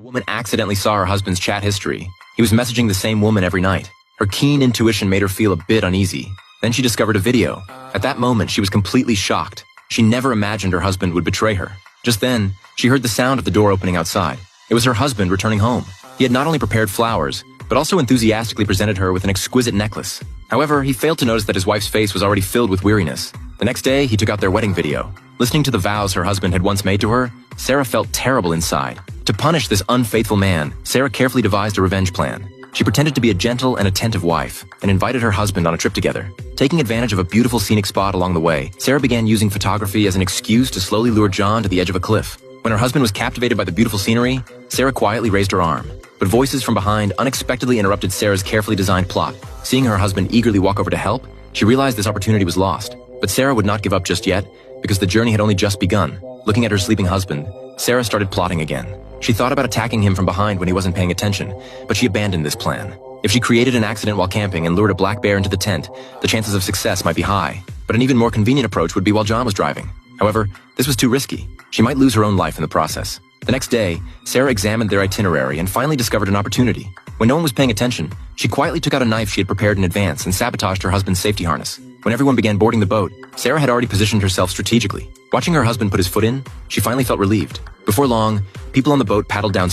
A woman accidentally saw her husband's chat history. He was messaging the same woman every night. Her keen intuition made her feel a bit uneasy. Then she discovered a video. At that moment, she was completely shocked. She never imagined her husband would betray her. Just then, she heard the sound of the door opening outside. It was her husband returning home. He had not only prepared flowers, but also enthusiastically presented her with an exquisite necklace. However, he failed to notice that his wife's face was already filled with weariness. The next day, he took out their wedding video. Listening to the vows her husband had once made to her, Sarah felt terrible inside. To punish this unfaithful man, Sarah carefully devised a revenge plan. She pretended to be a gentle and attentive wife and invited her husband on a trip together. Taking advantage of a beautiful scenic spot along the way, Sarah began using photography as an excuse to slowly lure John to the edge of a cliff. When her husband was captivated by the beautiful scenery, Sarah quietly raised her arm. But voices from behind unexpectedly interrupted Sarah's carefully designed plot. Seeing her husband eagerly walk over to help, she realized this opportunity was lost. But Sarah would not give up just yet, because the journey had only just begun. Looking at her sleeping husband, Sarah started plotting again. She thought about attacking him from behind when he wasn't paying attention, but she abandoned this plan. If she created an accident while camping and lured a black bear into the tent, the chances of success might be high. But an even more convenient approach would be while John was driving. However, this was too risky. She might lose her own life in the process. The next day, Sarah examined their itinerary and finally discovered an opportunity. When no one was paying attention, she quietly took out a knife she had prepared in advance and sabotaged her husband's safety harness. When everyone began boarding the boat, Sarah had already positioned herself strategically. Watching her husband put his foot in, she finally felt relieved. Before long, people on the boat paddled down